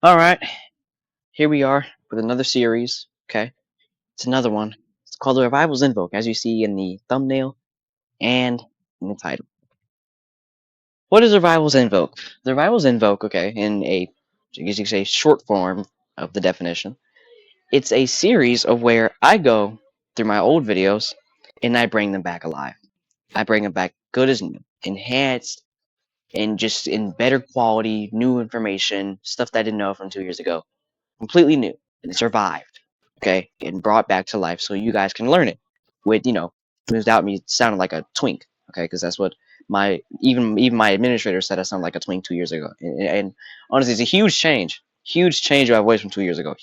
Alright, here we are with another series, okay? It's another one. It's called the Revivals Invoke, as you see in the thumbnail and in the title. What is Revivals Invoke? The Revivals Invoke, okay, in a, I guess you could say, short form of the definition, it's a series of where I go through my old videos and I bring them back alive. I bring them back good as new, enhanced, and just in better quality, new information, stuff that I didn't know from 2 years ago. Completely new, and it survived, okay, and brought back to life so you guys can learn it with, without me sounding like a twink, okay, because that's what my even my administrator said I sounded like a twink 2 years ago, and honestly, it's a huge change of my voice from 2 years ago,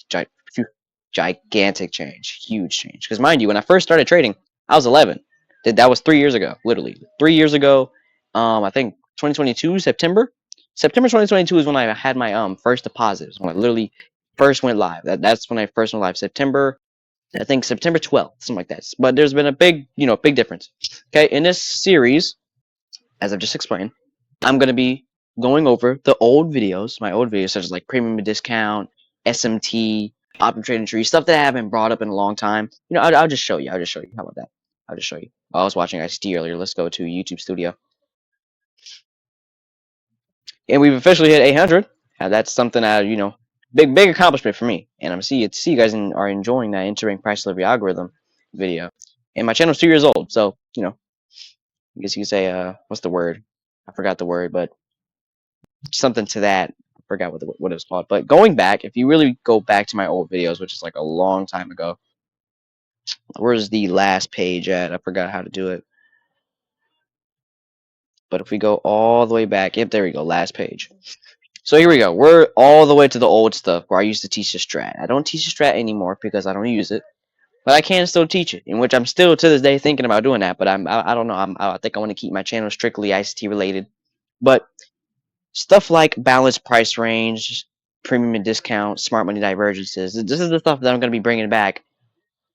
gigantic change, huge change. Because mind you, when I first started trading, I was 11. That was 3 years ago, literally 3 years ago. I think 2022 September 2022 is when I had my first deposits, when I literally first went live. That's when I first went live. I think September 12th, something like that. But there's been a big difference. Okay, in this series, as I've just explained, I'm gonna be going over the old videos, my old videos, such as like premium discount, SMT, option trading tree, stuff that I haven't brought up in a long time. I'll just show you. I'll just show you. How about that? I'll just show you. I was watching ICT earlier. Let's go to YouTube Studio, and we've officially hit 800. That's something big accomplishment for me. And I'm see you guys are enjoying that entering price delivery algorithm video. And my channel's 2 years old, so I guess you could say what's the word? I forgot the word, but something to that. I forgot what it was called. But going back, if you really go back to my old videos, which is like a long time ago, where's the last page at? I forgot how to do it. But if we go all the way back, yep, there we go, last page. So here we go. We're all the way to the old stuff where I used to teach the strat. I don't teach the strat anymore because I don't use it, but I can still teach it. In which I'm still to this day thinking about doing that. But I don't know. I think I want to keep my channel strictly ICT related. But stuff like balanced price range, premium and discount, smart money divergences. This is the stuff that I'm going to be bringing back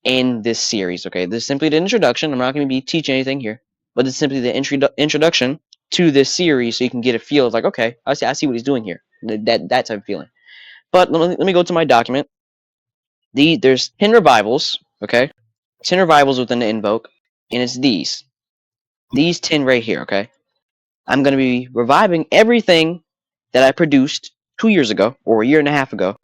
in this series. Okay, this is simply the introduction. I'm not going to be teaching anything here, but it's simply the introduction to this series, so you can get a feel of like, okay, I see what he's doing here. That type of feeling. But let me go to my document. There's 10 revivals. Okay, 10 revivals within the invoke, and it's these 10 right here. Okay, I'm going to be reviving everything that I produced 2 years ago or a year and a half ago,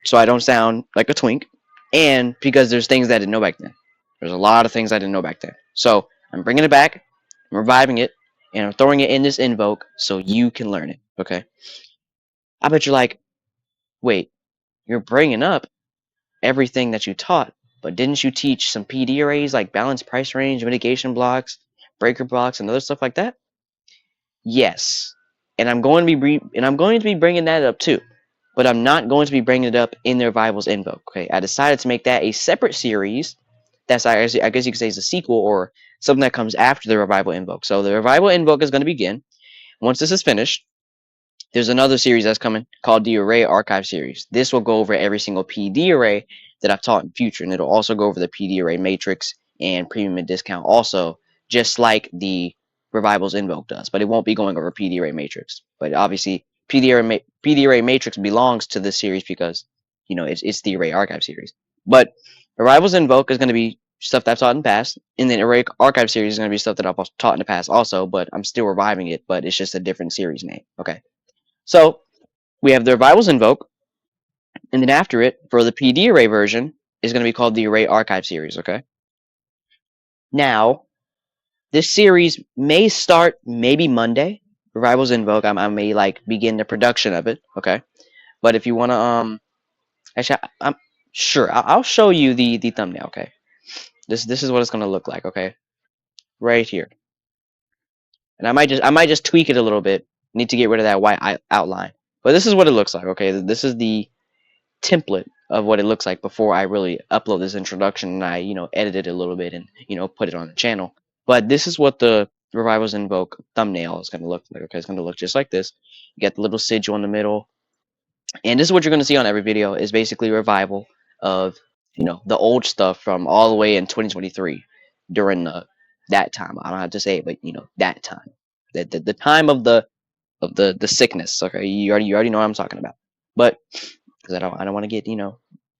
so I don't sound like a twink, and because there's things that I didn't know back then. There's a lot of things I didn't know back then. So I'm bringing it back, I'm reviving it, and I'm throwing it in this invoke so you can learn it. Okay. I bet you're like, wait, you're bringing up everything that you taught, but didn't you teach some PD arrays like balanced price range, mitigation blocks, breaker blocks, and other stuff like that? Yes, and I'm going to be bringing that up too, but I'm not going to be bringing it up in the Revivals Invoke. Okay, I decided to make that a separate series. That's I guess you could say is a sequel or something that comes after the Revival Invoke. So the Revival Invoke is going to begin once this is finished. There's another series that's coming called the Array Archive series. This will go over every single PD array that I've taught in future, and it'll also go over the PD array matrix and premium and discount also, just like the Revivals Invoke does, but it won't be going over PD array matrix. But obviously, PD array matrix belongs to this series because it's the Array Archive series. But Revivals Invoke is going to be stuff that I've taught in the past, and then Array Archive series is going to be stuff that I've taught in the past also, but I'm still reviving it, but it's just a different series name. Okay. So we have the Revivals Invoke, and then after it, for the PD array version, is going to be called the Array Archive series. Okay. Now, this series may start maybe Monday. Revivals Invoke, I may like begin the production of it. Okay. But if you want to, actually, I'm sure I'll show you the thumbnail. Okay. This is what it's going to look like. Okay. Right here, and I might just tweak it a little bit. Need to get rid of that white outline, but this is what it looks like. Okay. This is the template of what it looks like before I really upload this introduction and I edit it a little bit and put it on the channel. But this is what the Revivals Invoke thumbnail is going to look like. Okay, it's going to look just like this. You got the little sigil in the middle, and this is what you're going to see on every video is basically a revival of the old stuff from all the way in 2023 during that time. I don't have to say it, but that time, the time of the sickness. Okay, you already know what I'm talking about. but because I don't want to get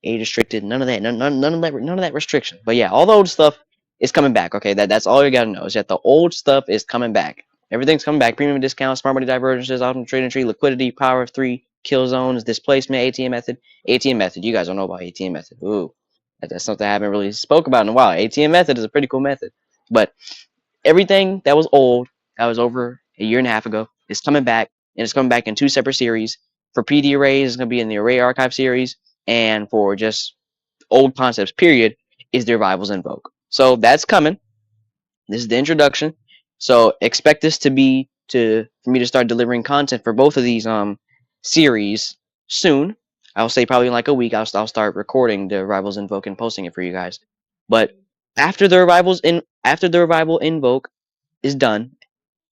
age restricted. None of that. None of that restriction. But yeah, all the old stuff is coming back. Okay, that's all you gotta know is that the old stuff is coming back. Everything's coming back. Premium discounts, smart money divergences, optimal trading tree, liquidity, power of three, kill zones, displacement, ATM method. ATM method. You guys don't know about ATM method. Ooh, that's something I haven't really spoke about in a while. ATM method is a pretty cool method. But everything that was old, that was over a year and a half ago, is coming back, and it's coming back in two separate series. For PD arrays, it's going to be in the Array Archive series, and for just old concepts, period, is the Revivals Invoke. So that's coming. This is the introduction. So expect this to be for me to start delivering content for both of these series soon. I'll say probably in like a week. I'll start recording the Rivals Invoke and posting it for you guys. But after the Revival Invoke is done,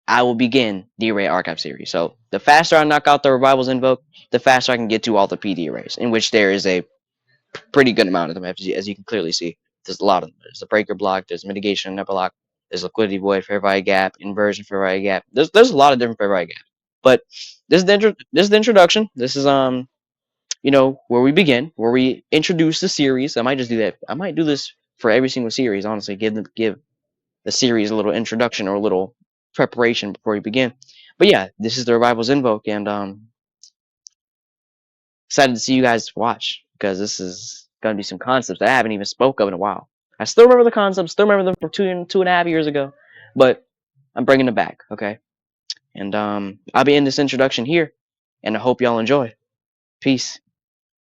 I will begin the Array Archive series. So the faster I knock out the Revivals Invoke, the faster I can get to all the PD arrays, in which there is a pretty good amount of them, as you can clearly see. There's a lot of them. There's a breaker block, there's mitigation and block, there's liquidity void, fair value gap, inversion, fair value gap. There's a lot of different fair value gaps. But this is the introduction. This is where we begin, where we introduce the series. I might just do that. I might do this for every single series, honestly. Give the series a little introduction or a little preparation before we begin. But yeah, this is the Revivals Invoke, and excited to see you guys watch because this is gonna be some concepts that I haven't even spoke of in a while. I still remember the concepts, still remember them from two and a half years ago, but I'm bringing them back, okay? And I'll be in this introduction here, and I hope y'all enjoy. Peace.